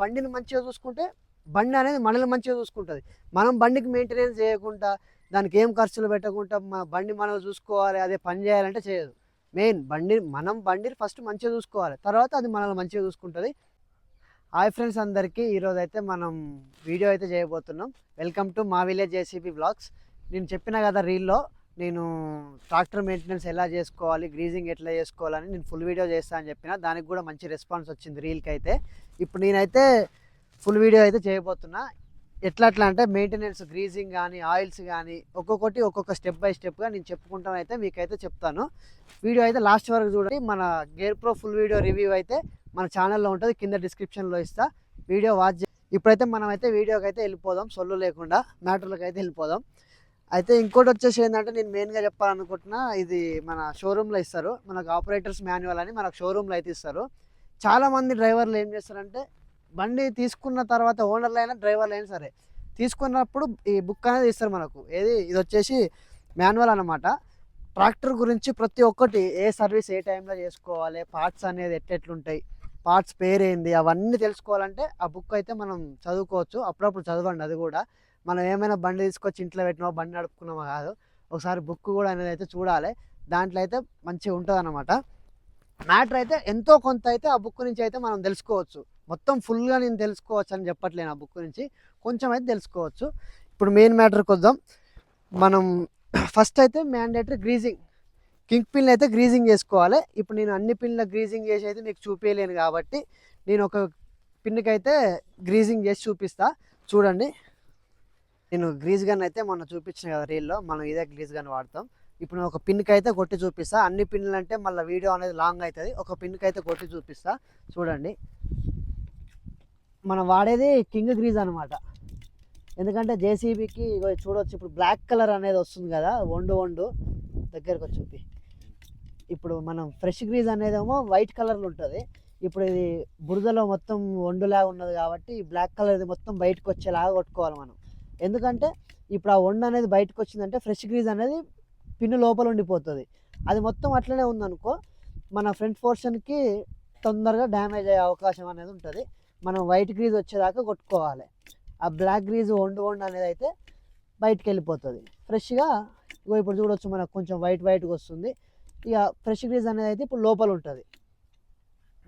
బండిని మంచిగా చూసుకుంటే బండి అనేది మనల్ని మంచిగా చూసుకుంటుంది. మనం బండికి మెయింటెనెన్స్ చేయకుండా దానికి ఏం ఖర్చులు పెట్టకుండా బండి మనం చూసుకోవాలి, అదే పని చేయాలంటే చేయదు. మెయిన్ బండిని ఫస్ట్ మంచిగా చూసుకోవాలి, తర్వాత అది మనల్ని మంచిగా చూసుకుంటుంది. హాయ్ ఫ్రెండ్స్ అందరికీ, ఈరోజు అయితే మనం వీడియో అయితే చేయబోతున్నాం. వెల్కమ్ టు మా విలేజ్ జేసీబీ బ్లాగ్స్. నేను చెప్పిన కదా రీల్లో, నేను ట్రాక్టర్ మెయింటెనెన్స్ ఎలా చేసుకోవాలి, గ్రీజింగ్ ఎట్లా చేసుకోవాలని నేను ఫుల్ వీడియో చేస్తా అని చెప్పిన. దానికి కూడా మంచి రెస్పాన్స్ వచ్చింది రీల్కి అయితే. ఇప్పుడు నేనైతే ఫుల్ వీడియో అయితే చేయబోతున్నా. ఎట్లా అంటే మెయింటెనెన్స్, గ్రీజింగ్ కానీ ఆయిల్స్ కానీ ఒక్కొక్కటి ఒక్కొక్క స్టెప్ బై స్టెప్గా నేను చెప్పుకుంటాను అయితే మీకైతే చెప్తాను. వీడియో అయితే లాస్ట్ వరకు చూడండి. మన gear pro full video review అయితే మన ఛానల్లో ఉంటుంది, కింద డిస్క్రిప్షన్లో ఇస్తా. వీడియో వాచ్ ఇప్పుడైతే మనం అయితే వీడియోకి అయితే వెళ్ళిపోదాం, సొల్లు లేకుండా మ్యాటర్లకు అయితే వెళ్ళిపోదాం. అయితే ఇంకోటి వచ్చేసి ఏంటంటే, నేను మెయిన్గా చెప్పాలనుకుంటున్నా, ఇది మన షోరూంలో ఇస్తారు, మనకు ఆపరేటర్స్ మాన్యువల్ అని మనకు షోరూంలో అయితే ఇస్తారు. చాలామంది డ్రైవర్లు ఏం చేస్తారంటే, బండి తీసుకున్న తర్వాత ఓనర్లు అయినా డ్రైవర్లు అయినా సరే తీసుకున్నప్పుడు ఈ బుక్ అనేది ఇస్తారు మనకు. ఇది వచ్చేసి మాన్యువల్ అన్నమాట. ట్రాక్టర్ గురించి ప్రతి ఒక్కటి, ఏ సర్వీస్ ఏ టైంలో చేసుకోవాలి, పార్ట్స్ అనేది ఎట్లెట్లుంటాయి, పార్ట్స్ పేరేంది, అవన్నీ తెలుసుకోవాలంటే ఆ బుక్ అయితే మనం చదువుకోవచ్చు. అప్పుడప్పుడు చదవండి. అది కూడా మనం ఏమైనా బండి తీసుకొచ్చి ఇంట్లో పెట్టినామో, బండి నడుపుకున్నామో కాదు, ఒకసారి బుక్ కూడా అనేది అయితే చూడాలి. దాంట్లో అయితే మంచిగా ఉంటుంది అన్నమాట. మ్యాటర్ అయితే ఎంతో కొంత అయితే ఆ బుక్ నుంచి అయితే మనం తెలుసుకోవచ్చు. మొత్తం ఫుల్గా నేను తెలుసుకోవచ్చు అని చెప్పట్లేను, ఆ బుక్ నుంచి కొంచెం అయితే తెలుసుకోవచ్చు. ఇప్పుడు మెయిన్ మ్యాటర్కి వద్దాం. మనం ఫస్ట్ అయితే మ్యాండేటరీ గ్రీజింగ్, కింగ్ పిన్ అయితే గ్రీజింగ్ చేసుకోవాలి. ఇప్పుడు నేను అన్ని పిన్ల గ్రీజింగ్ చేసి అయితే మీకు చూపించలేను కాబట్టి నేను ఒక పిన్కి అయితే గ్రీజింగ్ చేసి చూపిస్తా. చూడండి, నేను గ్రీజ్ గన్ అయితే మొన్న చూపించిన కదా రీల్లో, మనం ఇదే గ్రీజ్ గన్ వాడతాం. ఇప్పుడు నేను ఒక పిన్కి అయితే కొట్టి చూపిస్తా. అన్ని పిన్లు అంటే మళ్ళీ వీడియో అనేది లాంగ్ అవుతుంది. ఒక పిన్కి అయితే కొట్టి చూపిస్తా. చూడండి, మనం వాడేది కింగ్ గ్రీజ్ అనమాట. ఎందుకంటే జేసీబీకి చూడవచ్చు, ఇప్పుడు బ్లాక్ కలర్ అనేది వస్తుంది కదా, వండు దగ్గరకు వచ్చి చూపి. ఇప్పుడు మనం ఫ్రెష్ గ్రీజ్ అనేది ఏమో వైట్ కలర్లో ఉంటుంది. ఇప్పుడు ఇది బురదలో మొత్తం వండులాగా ఉన్నది కాబట్టి ఈ బ్లాక్ కలర్ మొత్తం బయటకు వచ్చేలాగా కొట్టుకోవాలి మనం. ఎందుకంటే ఇప్పుడు ఆ వండు అనేది బయటకు వచ్చిందంటే ఫ్రెష్ గ్రీజ్ అనేది పిన్ను లోపల ఉండిపోతుంది. అది మొత్తం అట్లనే ఉందనుకో, మన ఫ్రంట్ పోర్షన్కి తొందరగా డ్యామేజ్ అయ్యే అవకాశం అనేది ఉంటుంది. మనం వైట్ గ్రీజ్ వచ్చేదాకా కొట్టుకోవాలి. ఆ బ్లాక్ గ్రీజ్ వండు అనేది అయితే బయటకు వెళ్ళిపోతుంది. ఫ్రెష్గా ఇప్పుడు చూడవచ్చు, మనకు కొంచెం వైట్గా వస్తుంది. ఇక ఫ్రెష్ గ్రీజ్ అనేది అయితే ఇప్పుడు లోపల ఉంటుంది.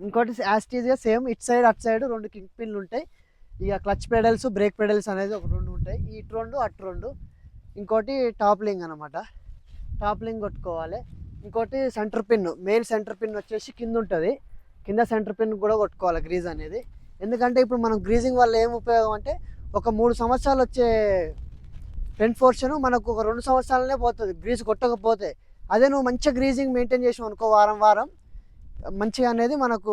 ఇంకోటి యాస్టీజ్గా సేమ్ ఇటు సైడ్ అటు సైడ్ 2 కింగ్ పిన్లు ఉంటాయి. ఇక క్లచ్ పెడల్స్, బ్రేక్ పెడల్స్ అనేది ఒక 2 ఉంటాయి. ఇటు 2 అటు 2. ఇంకోటి టాప్ లింగ్ అనమాట, టాప్ లింగ్ కొట్టుకోవాలి. ఇంకోటి centre pin, main centre pin వచ్చేసి కింద ఉంటుంది. కింద సెంటర్ పిన్ కూడా కొట్టుకోవాలి గ్రీజ్ అనేది. ఎందుకంటే ఇప్పుడు మనం గ్రీజింగ్ వల్ల ఏం ఉపయోగం అంటే, ఒక 3 సంవత్సరాలు వచ్చే ఫ్రంట్ పోర్షన్ మనకు ఒక 2 సంవత్సరాలనే పోతుంది గ్రీజ్ కొట్టకపోతే. అదే నువ్వు మంచిగా గ్రీజింగ్ మెయింటైన్ చేసావు అనుకో, వారం మంచిగా అనేది మనకు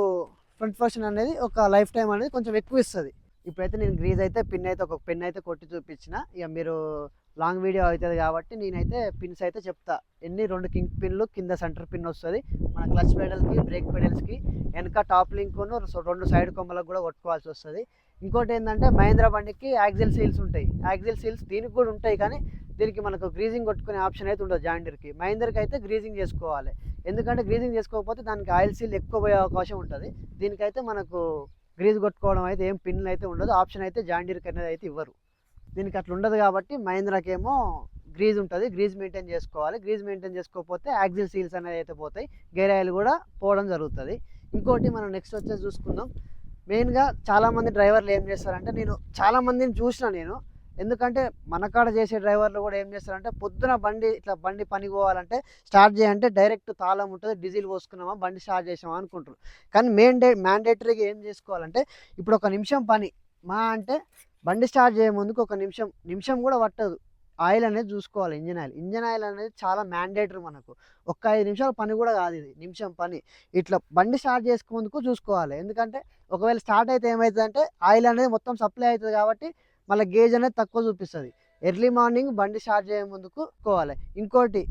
ఫ్రంట్ పోర్షన్ అనేది ఒక లైఫ్ టైం అనేది కొంచెం ఎక్కువ ఇస్తుంది. ఇప్పుడైతే నేను గ్రీజ్ అయితే ఒక పెన్ అయితే కొట్టి చూపించిన. ఇక మీరు లాంగ్ వీడియో అవుతుంది కాబట్టి నేనైతే పిన్స్ అయితే చెప్తా. 2 కింగ్ పిన్లు, కింద సెంటర్ పిన్ వస్తుంది మన క్లచ్ పెడల్కి, బ్రేక్ పెడల్స్కి. వెనక టాప్ లింక్ను 2 సైడ్ కొమ్మలకు కూడా కొట్టుకోవాల్సి వస్తుంది. ఇంకోటి ఏంటంటే, మహేంద్ర బండికి యాక్సిల్ సీల్స్ ఉంటాయి. యాక్సిల్ సీల్స్ దీనికి కూడా ఉంటాయి, కానీ దీనికి మనకు గ్రీజింగ్ కొట్టుకునే ఆప్షన్ అయితే ఉండదు. జాయిండర్కి, మహేంద్రకి అయితే గ్రీజింగ్ చేసుకోవాలి. ఎందుకంటే గ్రీజింగ్ చేసుకోకపోతే దానికి ఆయిల్ సీల్ ఎక్కువ పోయే అవకాశం ఉంటుంది. దీనికైతే మనకు గ్రీజ్ కొట్టుకోవడం అయితే ఏం పిన్లు అయితే ఉండదు. ఆప్షన్ అయితే జాయిండర్కి అనేది అయితే ఇవ్వరు. దీనికి అట్లా ఉండదు కాబట్టి మహేంద్రకి ఏమో గ్రీజ్ ఉంటుంది, గ్రీజ్ మెయింటైన్ చేసుకోవాలి. గ్రీజ్ మెయింటైన్ చేసుకోకపోతే యాక్సిల్ సీల్స్ అనేది అయితే పోతాయి, గేర్ ఆయిల్ కూడా పోవడం జరుగుతుంది. ఇంకోటి మనం నెక్స్ట్ వచ్చేసి చూసుకుందాం. మెయిన్గా చాలామంది డ్రైవర్లు ఏం చేస్తారంటే, నేను చాలామందిని చూసిన నేను. ఎందుకంటే మనకాడ చేసే డ్రైవర్లు కూడా ఏం చేస్తారంటే, పొద్దున బండి పనికి పోవాలంటే స్టార్ట్ చేయాలంటే డైరెక్ట్ తాళం ఉంటుంది, డీజిల్ పోసుకున్నామా బండి స్టార్ట్ చేసామా అనుకుంటారు. కానీ మ్యాండేటరీగా ఏం చేసుకోవాలంటే, ఇప్పుడు 1 నిమిషం పని అంటే బండి స్టార్ట్ చేయే ముందుకు 1 నిమిషం కూడా పట్టదు, ఆయిల్ అనేది చూసుకోవాలి. ఇంజన్ ఆయిల్ అనేది చాలా మ్యాండేటరీ మనకు. 5 నిమిషాల పని కూడా కాదు, ఇది నిమిషం పని. ఇట్లా బండి స్టార్ట్ చేసుకుందుకు చూసుకోవాలి. ఎందుకంటే ఒకవేళ స్టార్ట్ అయితే ఏమవుతుందంటే, ఆయిల్ అనేది మొత్తం సప్లై అవుతుంది కాబట్టి మళ్ళీ గేజ్ అనేది తక్కువ చూపిస్తుంది. ఎర్లీ మార్నింగ్ బండి స్టార్ట్ చేయే ముందుకు చూసుకోవాలి. ఇంకోటి,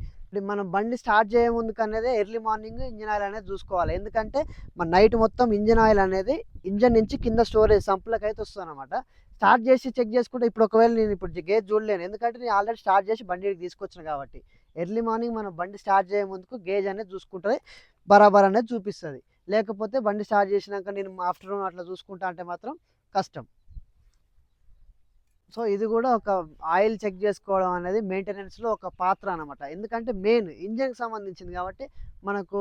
మనం బండి స్టార్ట్ చేయే ముందుకు అనేది ఎర్లీ మార్నింగ్ ఇంజన్ ఆయిల్ అనేది చూసుకోవాలి. ఎందుకంటే మన నైట్ మొత్తం ఇంజన్ ఆయిల్ అనేది ఇంజన్ నుంచి కింద స్టోరేజ్ సంపులకు అయితే వస్తుంది అనమాట. స్టార్ట్ చేసి చెక్ చేసుకుంటే, ఇప్పుడు ఒకవేళ నేను ఇప్పుడు గేజ్ చూడలేను, ఎందుకంటే నేను ఆల్రెడీ స్టార్ట్ చేసి బండికి తీసుకొచ్చిన కాబట్టి. ఎర్లీ మార్నింగ్ మనం బండి స్టార్ట్ చేయే ముందుకు గేజ్ అనేది చూసుకుంటుంది, బరాబర్ అనేది చూపిస్తుంది. లేకపోతే బండి స్టార్ట్ చేసినాక నేను ఆఫ్టర్నూన్ అట్లా చూసుకుంటా అంటే మాత్రం కష్టం. సో ఇది కూడా ఒక ఆయిల్ చెక్ చేసుకోవడం అనేది మెయింటెనెన్స్లో ఒక పాత్ర అనమాట. ఎందుకంటే మెయిన్ ఇంజన్కి సంబంధించింది కాబట్టి మనకు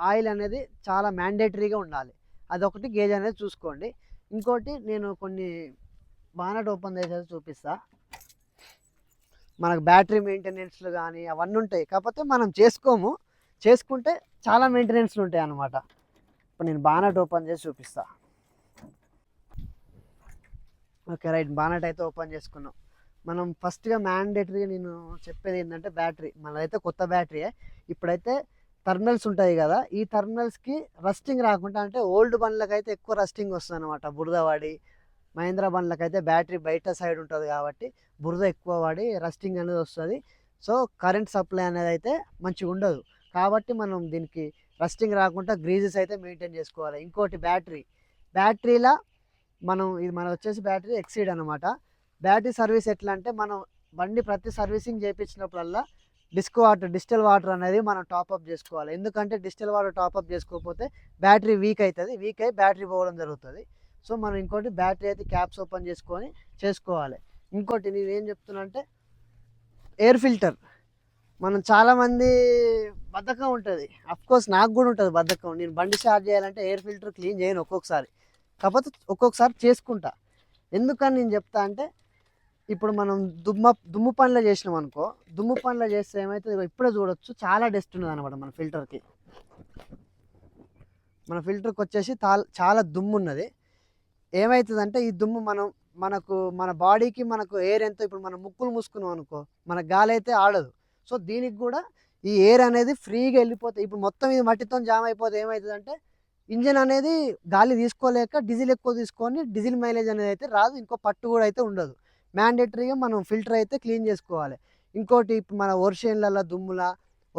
ఆయిల్ అనేది చాలా మ్యాండేటరీగా ఉండాలి. అదొకటి గేజ్ అనేది చూసుకోండి. ఇంకోటి నేను కొన్ని బానట్ ఓపెన్ చేసేది చూపిస్తా. మనకు బ్యాటరీ మెయింటెనెన్స్లు కానీ అవన్నీ ఉంటాయి, కాకపోతే మనం చేసుకోము. చేసుకుంటే చాలా మెయింటెనెన్స్లు ఉంటాయి అన్నమాట. ఇప్పుడు నేను బానట్ ఓపెన్ చేసి చూపిస్తా. ఓకే రైట్, బానట్ అయితే ఓపెన్ చేసుకున్నాం. మనం ఫస్ట్గా మ్యాండేటరీగా నేను చెప్పేది ఏంటంటే బ్యాటరీ మనదైతే కొత్త బ్యాటరీయే. ఇప్పుడైతే టర్మినల్స్ ఉంటాయి కదా, ఈ టర్మినల్స్కి రస్టింగ్ రాకుండా, అంటే ఓల్డ్ బండ్లకు అయితే ఎక్కువ రస్టింగ్ వస్తుంది అనమాట. బురద వాడి మహీంద్రా బండ్లకు అయితే బ్యాటరీ బయట సైడ్ ఉంటుంది కాబట్టి బురద ఎక్కువ వాడి రస్టింగ్ అనేది వస్తుంది. సో కరెంట్ సప్లై అనేది అయితే మంచిగా ఉండదు. కాబట్టి మనం దీనికి రస్టింగ్ రాకుండా గ్రీజెస్ అయితే మెయింటైన్ చేసుకోవాలి. ఇంకోటి బ్యాటరీలో మన వచ్చేసి బ్యాటరీ ఎక్సీడ్ అనమాట. బ్యాటరీ సర్వీస్ ఎట్లా అంటే, మనం బండి ప్రతి సర్వీసింగ్ చేయించినప్పుడల్లా డిస్టిల్ వాటర్ అనేది మనం టాప్అప్ చేసుకోవాలి. ఎందుకంటే డిస్టిల్ వాటర్ టాప్అప్ చేసుకోకపోతే బ్యాటరీ వీక్ అవుతుంది, వీక్ అయ్యి బ్యాటరీ పోవడం జరుగుతుంది. సో మనం ఇంకోటి బ్యాటరీ అయితే క్యాప్స్ ఓపెన్ చేసుకొని చేసుకోవాలి. ఇంకోటి నేను ఏం చెప్తున్నా అంటే ఎయిర్ ఫిల్టర్. మనం చాలామంది బద్ధకం ఉంటుంది, అఫ్కోర్స్ నాకు కూడా ఉంటుంది బద్ధకం. నేను బండి స్టార్ట్ చేయాలంటే ఎయిర్ ఫిల్టర్ క్లీన్ చేయను ఒక్కొక్కసారి, కాకపోతే ఒక్కొక్కసారి చేసుకుంటా. ఎందుకని నేను చెప్తా అంటే, ఇప్పుడు మనం దుమ్ము పనిలో చేసినాం అనుకో, దుమ్ము పనిలో చేస్తే ఏమవుతుంది, ఇప్పుడే చూడొచ్చు చాలా డస్ట్ ఉన్నది అనమాట మన ఫిల్టర్కి. మన ఫిల్టర్కి వచ్చేసి చాలా దుమ్ము ఉన్నది. ఏమవుతుందంటే ఈ దుమ్ము మన బాడీకి మనకు ఎయిర్ ఎంతో, ఇప్పుడు మనం ముక్కులు మూసుకున్నాం అనుకో, మన గాలి అయితే ఆడదు. సో దీనికి కూడా ఈ ఎయిర్ అనేది ఫ్రీగా వెళ్ళిపోతుంది. ఇప్పుడు మొత్తం ఇది మట్టితో జామ్ అయిపోతే ఏమవుతుందంటే, ఇంజన్ అనేది గాలి తీసుకోలేక డీజిల్ ఎక్కువ తీసుకొని డీజిల్ మైలేజ్ అనేది అయితే రాదు, ఇంకో పట్టు కూడా అయితే ఉండదు. మ్యాండేటరీగా మనం ఫిల్టర్ అయితే క్లీన్ చేసుకోవాలి. ఇంకోటి, ఇప్పుడు మన వర్షన్లలో దుమ్ముల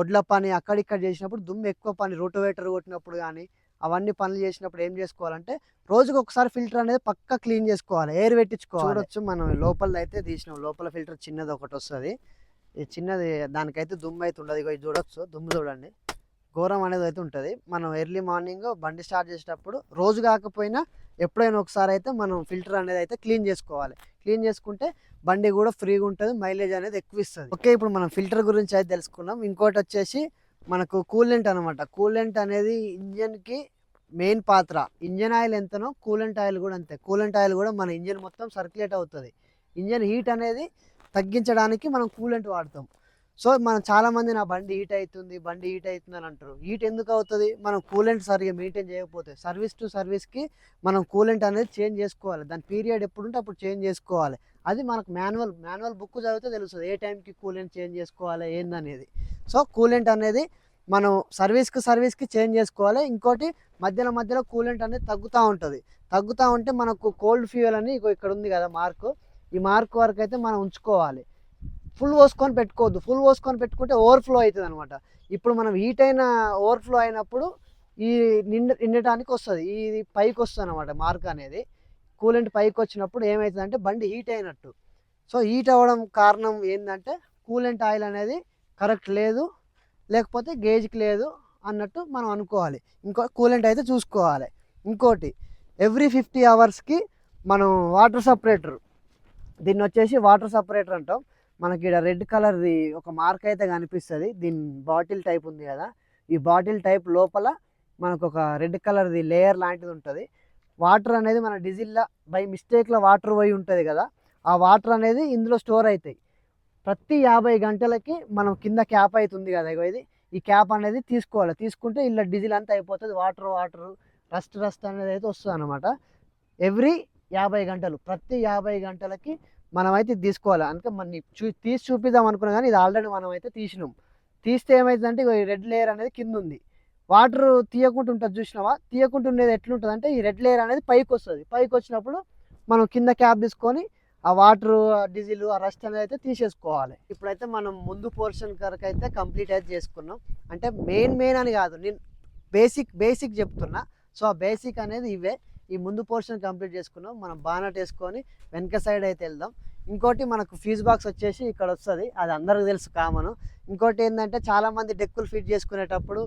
ఒడ్ల పని అక్కడిక్కడ చేసినప్పుడు దుమ్ము ఎక్కువ పని, రోటోవేటర్ కొట్టినప్పుడు కానీ అవన్నీ పనులు చేసినప్పుడు ఏం చేసుకోవాలంటే, రోజుకి ఒకసారి ఫిల్టర్ అనేది పక్కా క్లీన్ చేసుకోవాలి, ఎయిర్ పెట్టించుకోవాలి. చూడొచ్చు మనం లోపల అయితే తీసినాం, లోపల ఫిల్టర్ చిన్నది ఒకటి వస్తుంది. ఈ చిన్నది దానికైతే దుమ్ము అయితే ఉండదు. ఇది చూడొచ్చు, దుమ్ము చూడండి, ఘోరం అనేది అయితే ఉంటుంది. మనం ఎర్లీ మార్నింగ్ బండి స్టార్ట్ చేసేటప్పుడు రోజు కాకపోయినా ఎప్పుడైనా ఒకసారి అయితే మనం ఫిల్టర్ అనేది అయితే క్లీన్ చేసుకోవాలి. క్లీన్ చేసుకుంటే బండి కూడా ఫ్రీగా ఉంటుంది, మైలేజ్ అనేది ఎక్కువ ఇస్తుంది. ఓకే, ఇప్పుడు మనం ఫిల్టర్ గురించి అయితే తెలుసుకున్నాం. ఇంకోటి వచ్చేసి మనకు కూలెంట్ అనమాట. కూలెంట్ అనేది ఇంజన్కి మెయిన్ పాత్ర. ఇంజన్ ఆయిల్ ఎంతనో కూలెంట్ ఆయిల్ కూడా అంతే. కూలెంట్ ఆయిల్ కూడా మన ఇంజన్ మొత్తం సర్క్యులేట్ అవుతుంది. ఇంజన్ హీట్ అనేది తగ్గించడానికి మనం కూలెంట్ వాడతాం. సో మనం చాలామంది నా బండి హీట్ అవుతుంది అని అంటారు. హీట్ ఎందుకు అవుతుంది? మనం కూలెంట్ సరిగా మెయింటైన్ చేయకపోతే. సర్వీస్ టు సర్వీస్కి మనం కూలెంట్ అనేది చేంజ్ చేసుకోవాలి. దాని పీరియడ్ ఎప్పుడు ఉంటే అప్పుడు చేంజ్ చేసుకోవాలి. అది మనకు మాన్యువల్ బుక్ చదివితే తెలుస్తుంది ఏ టైంకి కూలెంట్ చేంజ్ చేసుకోవాలి ఏందనేది. సో కూలెంట్ అనేది మనం సర్వీస్కి చేంజ్ చేసుకోవాలి. ఇంకోటి, మధ్యలో కూలెంట్ అనేది తగ్గుతూ ఉంటే మనకు కోల్డ్ ఫ్యూయల్ అని ఇక్కడ ఉంది కదా మార్కు, ఈ మార్క్ వరకు అయితే మనం ఉంచుకోవాలి. ఫుల్ పోసుకొని పెట్టుకోవద్దు. ఫుల్ పోసుకొని పెట్టుకుంటే ఓవర్ఫ్లో అవుతుంది అనమాట. ఇప్పుడు మనం హీట్ అయిన ఓవర్ఫ్లో అయినప్పుడు ఈ నిండటానికి వస్తుంది, ఇది పైకి వస్తుంది అనమాట. మార్క్ అనేది కూలెంట్ పైకి వచ్చినప్పుడు ఏమవుతుందంటే బండి హీట్ అయినట్టు. సో హీట్ అవ్వడం కారణం ఏంటంటే కూలెంట్ ఆయిల్ అనేది కరెక్ట్ లేదు, లేకపోతే గేజ్కి లేదు అన్నట్టు మనం అనుకోవాలి. ఇంకో కూలెంట్ అయితే చూసుకోవాలి. ఇంకోటి, ఎవ్రీ 50 అవర్స్కి మనం వాటర్ సపరేటర్, దీన్ని వచ్చేసి వాటర్ సపరేటర్ అంటాం. మనకి ఇక్కడ రెడ్ కలర్ది ఒక మార్క్ అయితే కనిపిస్తుంది. దీని బాటిల్ టైప్ ఉంది కదా, ఈ బాటిల్ టైప్ లోపల మనకు ఒక రెడ్ కలర్ది లేయర్ లాంటిది ఉంటుంది. వాటర్ అనేది మన డీజిల్లో బై మిస్టేక్లో వాటర్ పోయి ఉంటుంది కదా, ఆ వాటర్ అనేది ఇందులో స్టోర్ అవుతాయి. ప్రతి 50 గంటలకి మనం కింద క్యాప్ అవుతుంది కదా, ఇది ఈ క్యాప్ అనేది తీసుకోవాలి. తీసుకుంటే ఇలా డీజిల్ అంతా అయిపోతుంది, వాటర్ రస్ట్ అనేది అయితే వస్తుంది అనమాట. ఎవ్రీ 50 గంటలు, ప్రతి 50 గంటలకి మనం అయితే తీసుకోవాలి. అందుకే మన తీసి చూపిద్దాం అనుకున్నాం కానీ ఇది ఆల్రెడీ మనం అయితే తీసినాం. తీస్తే ఏమవుతుందంటే ఈ రెడ్ లేయర్ అనేది కింద ఉంది. వాటర్ తీయకుండా ఉంటుంది చూసినావా, తీయకుండా ఉండేది ఎట్లుంటుంది అంటే, ఈ రెడ్ లేయర్ అనేది పైకి వస్తుంది. పైకి వచ్చినప్పుడు మనం కింద క్యాప్ తీసుకొని ఆ వాటర్, డీజిల్, ఆ రస్ట్ అనేది అయితే తీసేసుకోవాలి. ఇప్పుడైతే మనం ముందు పోర్షన్ వరకు అయితే కంప్లీట్ అయితే చేసుకున్నాం. అంటే మెయిన్ అని కాదు, నేను బేసిక్ చెప్తున్నా. సో ఆ బేసిక్ అనేది ఇవే. ఈ ముందు పోర్షన్ కంప్లీట్ చేసుకున్నాం. మనం బానట్ వేసుకొని వెనక సైడ్ అయితే వెళ్దాం. ఇంకోటి మనకు ఫ్యూజ్ బాక్స్ వచ్చేసి ఇక్కడ వస్తుంది, అది అందరికీ తెలుసు కామన్. ఇంకోటి ఏంటంటే చాలామంది డెక్కులు ఫిట్ చేసుకునేటప్పుడు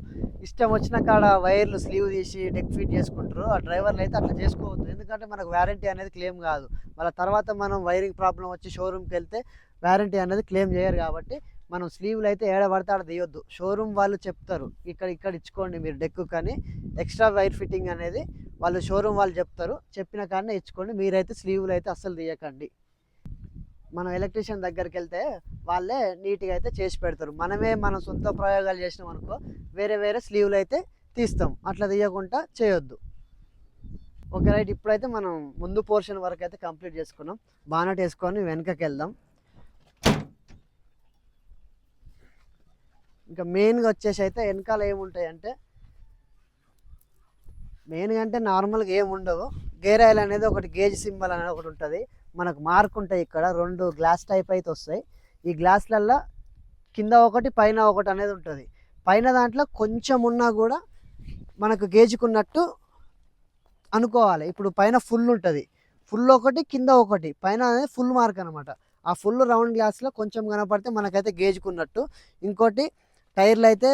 ఇష్టం వచ్చిన కాడ వైర్లు స్లీవ్ తీసి డెక్ ఫిట్ చేసుకుంటారు. ఆ డ్రైవర్లు అయితే అట్లా చేసుకోవద్దు, ఎందుకంటే మనకు వారంటీ అనేది క్లెయిమ్ కాదు. మళ్ళీ తర్వాత మనం వైరింగ్ ప్రాబ్లం వచ్చి షోరూమ్కి వెళ్తే వారంటీ అనేది క్లెయిమ్ చేయరు. కాబట్టి మనం స్లీవ్లు అయితే ఏడ పడితే ఆడ తీయొద్దు. షోరూమ్ వాళ్ళు చెప్తారు ఇక్కడ ఇచ్చుకోండి మీరు డెక్, కానీ ఎక్స్ట్రా వైర్ ఫిట్టింగ్ అనేది వాళ్ళు షోరూమ్ వాళ్ళు చెప్తారు, చెప్పిన కాడనే ఇచ్చుకోండి. మీరైతే స్లీవ్లు అయితే అస్సలు తీయకండి. మనం ఎలక్ట్రీషియన్ దగ్గరికి వెళ్తే వాళ్ళే నీట్గా అయితే చేసి పెడతారు. మనం సొంత ప్రయోగాలు చేసినాం అనుకో వేరే వేరే స్లీవ్లు అయితే తీస్తాం, అట్లా తీయకుండా చేయొద్దు. ఓకే రైట్, ఇప్పుడైతే మనం ముందు పోర్షన్ వరకు అయితే కంప్లీట్ చేసుకున్నాం. బానట్ వేసుకొని వెనకకి వెళ్దాం. ఇంకా మెయిన్గా వచ్చేసి అయితే వెనకాల ఏముంటాయి అంటే, మెయిన్గా అంటే నార్మల్గా ఏమి ఉండవు. గేర్ ఆయిల్ అనేది ఒకటి, గేజ్ సింబల్ అనేది ఒకటి ఉంటుంది, మనకు మార్క్ ఉంటాయి. ఇక్కడ 2 గ్లాస్ టైప్ అయితే వస్తాయి. ఈ గ్లాసులల్లో కింద ఒకటి పైన ఒకటి అనేది ఉంటుంది. పైన దాంట్లో కొంచెం ఉన్నా కూడా మనకు గేజ్కున్నట్టు అనుకోవాలి. ఇప్పుడు పైన ఫుల్ ఉంటుంది, ఫుల్ ఒకటి కింద ఒకటి, పైన అనేది ఫుల్ మార్క్ అనమాట. ఆ ఫుల్ రౌండ్ గ్లాస్లో కొంచెం కనపడితే మనకైతే గేజ్కున్నట్టు. ఇంకోటి టైర్లు అయితే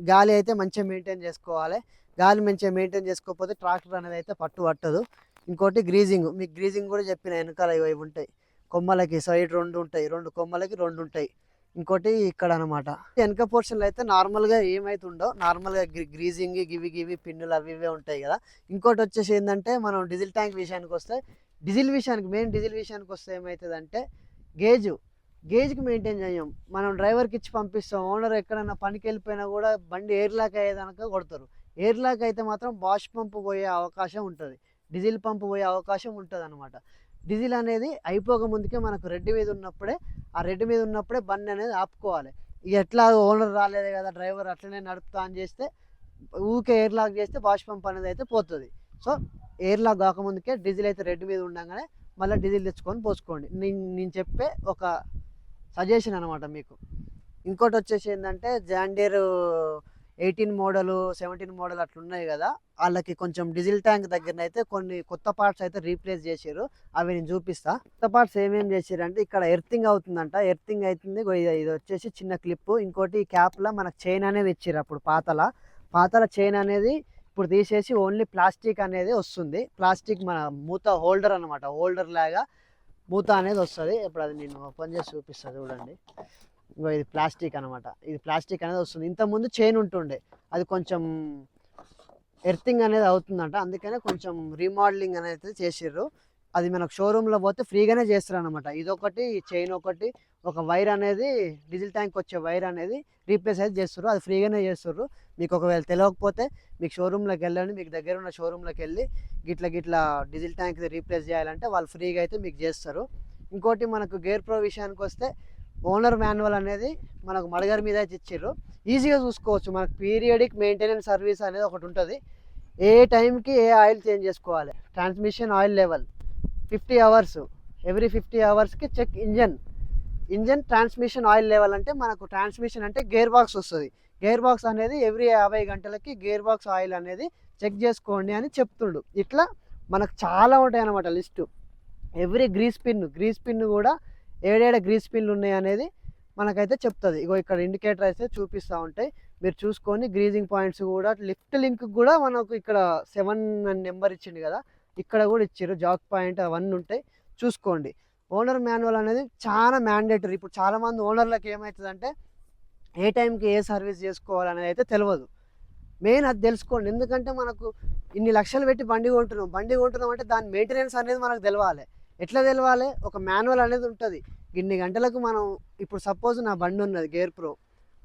గాలి అయితే మంచిగా మెయింటైన్ చేసుకోవాలి. గాలి మంచిగా మెయింటైన్ చేసుకోకపోతే ట్రాక్టర్ అనేది అయితే పట్టదు. ఇంకోటి గ్రీజింగ్, మీకు గ్రీజింగ్ కూడా చెప్పిన, వెనకాల ఇవి ఉంటాయి కొమ్మలకి సైడ్ 2 ఉంటాయి, 2 కొమ్మలకి 2 ఉంటాయి. ఇంకోటి ఇక్కడ అనమాట వెనక పోర్షన్లో అయితే నార్మల్గా ఏమైతే ఉండవు, నార్మల్గా గ్రీజింగ్ గివి పిన్నులు అవి ఇవే ఉంటాయి కదా. ఇంకోటి వచ్చేసి ఏంటంటే మనం డీజిల్ ట్యాంక్ విషయానికి వస్తే, మెయిన్ డీజిల్ విషయానికి వస్తే ఏమవుతుందంటే గేజ్కి మెయింటైన్ చేయం. మనం డ్రైవర్కి ఇచ్చి పంపిస్తాం, ఓనర్ ఎక్కడైనా పనికి వెళ్ళిపోయినా కూడా బండి ఎయిర్ లాక్ అయ్యేదాకా కొడతారు. ఎయిర్ లాక్ అయితే మాత్రం వాష్ పంపు పోయే అవకాశం ఉంటుంది, డీజిల్ పంపు పోయే అవకాశం ఉంటుంది అనమాట. డీజిల్ అనేది అయిపోక ముందుకే మనకు రెడ్ మీద ఉన్నప్పుడే బండి అనేది ఆపుకోవాలి. ఇక ఎట్లా ఓనర్ రాలేదు కదా డ్రైవర్ అట్లనే నడుపుతా అని చేస్తే, ఊకే ఎయిర్ లాక్ చేస్తే వాష్ పంప్ అనేది అయితే పోతుంది. సో ఎయిర్ లాక్ కాకముందుకే డీజిల్ అయితే రెడ్ మీద ఉండగానే మళ్ళీ డీజిల్ తెచ్చుకొని పోసుకోండి. నేను చెప్పే ఒక సజెషన్ అనమాట మీకు. ఇంకోటి వచ్చేసి ఏంటంటే జాండీర్ 18 మోడలు 17 మోడల్ అట్లా ఉన్నాయి కదా, వాళ్ళకి కొంచెం డీజిల్ ట్యాంక్ దగ్గర అయితే కొన్ని కొత్త పార్ట్స్ అయితే రీప్లేస్ చేసారు. అవి నేను చూపిస్తా. కొత్త పార్ట్స్ ఏమేమి చేసారు అంటే, ఇక్కడ ఎర్తింగ్ అవుతుందంట, ఎర్తింగ్ అవుతుంది. ఇది వచ్చేసి చిన్న క్లిప్. ఇంకోటి క్యాప్లో మనకు చైన్ అనేది ఇచ్చారు. అప్పుడు పాతల చైన్ అనేది ఇప్పుడు తీసేసి ఓన్లీ ప్లాస్టిక్ అనేది వస్తుంది. ప్లాస్టిక్ మన మూత హోల్డర్ అనమాట, హోల్డర్ లాగా మూత అనేది వస్తుంది. ఇప్పుడు అది నేను ఓపెన్ చేసి చూపిస్తాను చూడండి. ఇది ప్లాస్టిక్ అనమాట, ఇది ప్లాస్టిక్ అనేది వస్తుంది. ఇంతకుముందు చైన్ ఉంటుండే, అది కొంచెం ఎర్తింగ్ అనేది అవుతుందంట, అందుకనే కొంచెం రీమోడలింగ్ అనేది చేసిర్రు. అది మనకు షోరూంలో పోతే ఫ్రీగానే చేస్తారు అనమాట. ఇదొకటి, చైన్ ఒకటి, ఒక వైర్ అనేది డీజిల్ ట్యాంక్ వచ్చే వైర్ అనేది రీప్లేస్ అయితే చేస్తారు. అది ఫ్రీగానే చేస్తారు. మీకు ఒకవేళ తెలియకపోతే మీకు షోరూంలోకి వెళ్ళండి, మీకు దగ్గర ఉన్న షోరూంలోకి వెళ్ళి గిట్లా డీజిల్ ట్యాంక్ రీప్లేస్ చేయాలంటే వాళ్ళు ఫ్రీగా అయితే మీకు చేస్తారు. ఇంకోటి మనకు గేర్ ప్రో విషయానికి వస్తే, ఓనర్ మాన్యువల్ అనేది మనకు మడగర్ మీద అయితే ఇచ్చారు, ఈజీగా చూసుకోవచ్చు. మనకు పీరియడిక్ మెయింటెనెన్స్ సర్వీస్ అనేది ఒకటి ఉంటుంది. ఏ టైంకి ఏ ఆయిల్ చేంజ్ చేసుకోవాలి, transmission oil level 50 hours, every 50 అవర్స్కి check engine transmission oil level. అంటే మనకు ట్రాన్స్మిషన్ అంటే గేర్ బాక్స్ వస్తుంది, గేర్ బాక్స్ అనేది ఎవ్రీ 50 గంటలకి గేర్ బాక్స్ ఆయిల్ అనేది చెక్ చేసుకోండి అని చెప్తుండు. ఇట్లా మనకు చాలా ఉంటాయి అన్నమాట లిస్టు. ఎవ్రీ గ్రీస్ పిన్ కూడా ఏడేడ గ్రీస్ పిన్లు ఉన్నాయి అనేది మనకైతే చెప్తుంది. ఇగో ఇక్కడ ఇండికేటర్ అయితే చూపిస్తూ ఉంటాయి, మీరు చూసుకొని గ్రీజింగ్ పాయింట్స్ కూడా, లిఫ్ట్ లింక్ కూడా మనకు ఇక్కడ 7 అని నెంబర్ ఇచ్చింది కదా, ఇక్కడ కూడా ఇచ్చారు, జాక్ పాయింట్ అవన్నీ ఉంటాయి, చూసుకోండి. ఓనర్ మాన్యువల్ అనేది చాలా మ్యాండేటరీ. ఇప్పుడు చాలామంది ఓనర్లకు ఏమవుతుందంటే ఏ టైంకి ఏ సర్వీస్ చేసుకోవాలనేది అయితే తెలియదు. మెయిన్ అది తెలుసుకోండి, ఎందుకంటే మనకు ఇన్ని లక్షలు పెట్టి బండి కొంటున్నాం అంటే దాని మెయింటెనెన్స్ అనేది మనకు తెలవాలి. ఎట్లా తెలవాలి, ఒక మాన్యువల్ అనేది ఉంటుంది. ఇన్ని గంటలకు మనం, ఇప్పుడు సపోజ్ నా బండి ఉన్నది గేర్ ప్రో,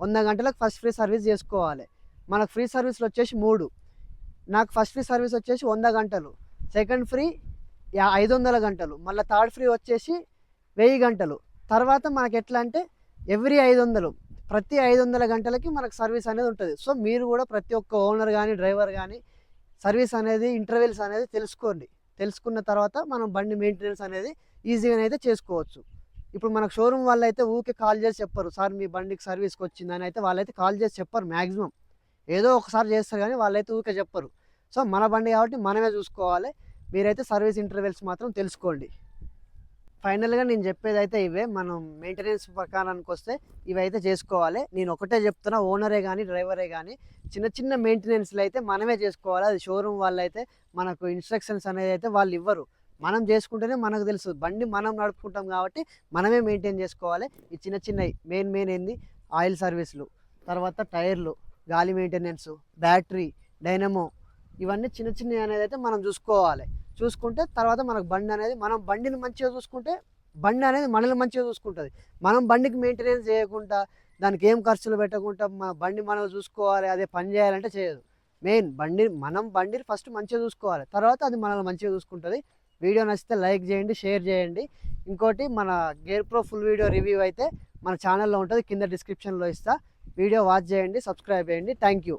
100 గంటలకు ఫస్ట్ ఫ్రీ సర్వీస్ చేసుకోవాలి. మనకు ఫ్రీ సర్వీస్లు వచ్చేసి 3, నాకు ఫస్ట్ ఫ్రీ సర్వీస్ వచ్చేసి 100 గంటలు, సెకండ్ ఫ్రీ 500 గంటలు, మళ్ళీ థర్డ్ ఫ్రీ వచ్చేసి 1000 గంటలు. తర్వాత మనకి ఎట్లా అంటే ఎవ్రీ 500, ప్రతి 500 గంటలకి మనకు సర్వీస్ అనేది ఉంటుంది. సో మీరు కూడా ప్రతి ఒక్క ఓనర్ కానీ డ్రైవర్ కానీ సర్వీస్ అనేది ఇంటర్వెల్స్ అనేది తెలుసుకున్న తర్వాత మనం బండి మెయింటెనెన్స్ అనేది ఈజీగా అయితే చేసుకోవచ్చు. ఇప్పుడు మనకు షోరూమ్ వాళ్ళు అయితే ఊకే కాల్ చేసి చెప్పరు, సార్ మీ బండికి సర్వీస్కి వచ్చిందని అయితే వాళ్ళైతే కాల్ చేసి చెప్పరు. మ్యాక్సిమం ఏదో ఒకసారి చేస్తారు కానీ వాళ్ళైతే ఊకే చెప్పరు. సో మన బండి కాబట్టి మనమే చూసుకోవాలి. మీరైతే సర్వీస్ ఇంటర్వెల్స్ మాత్రం తెలుసుకోండి. ఫైనల్గా నేను చెప్పేది అయితే ఇవే. మనం మెయింటెనెన్స్ ప్రకారానికి వస్తే ఇవైతే చేసుకోవాలి. నేను ఒకటే చెప్తున్నా, ఓనరే కానీ డ్రైవరే కానీ చిన్న చిన్న మెయింటెనెన్స్లు అయితే మనమే చేసుకోవాలి. అది షోరూమ్ వాళ్ళు అయితే మనకు ఇన్స్ట్రక్షన్స్ అనేది అయితే వాళ్ళు ఇవ్వరు. మనం చేసుకుంటేనే మనకు తెలుసు. బండి మనం నడుపుకుంటాం కాబట్టి మనమే మెయింటైన్ చేసుకోవాలి. ఈ చిన్న చిన్నవి మెయిన్ ఏంది, ఆయిల్ సర్వీసులు, తర్వాత టైర్లు, గాలి మెయింటెనెన్స్, బ్యాటరీ, డైనమో, ఇవన్నీ చిన్న చిన్నవి అనేది అయితే మనం చూసుకోవాలి. చూసుకుంటే తర్వాత మనకు బండి అనేది, మనం బండిని మంచిగా చూసుకుంటే బండి అనేది మనల్ని మంచిగా చూసుకుంటుంది. మనం బండికి మెయింటెనెన్స్ చేయకుండా, దానికి ఏం ఖర్చులు పెట్టకుండా మన బండి మనం చూసుకోవాలి, అదే పని చేయాలంటే చేయదు. మెయిన్ మనం బండిని ఫస్ట్ మంచిగా చూసుకోవాలి, తర్వాత అది మనల్ని మంచిగా చూసుకుంటుంది. వీడియో నచ్చితే లైక్ చేయండి, షేర్ చేయండి. ఇంకోటి, మన gear pro full video review అయితే మన ఛానల్లో ఉంటుంది, కింద డిస్క్రిప్షన్లో ఇస్తా. వీడియో వాచ్ చేయండి, సబ్స్క్రైబ్ చేయండి. Thank you.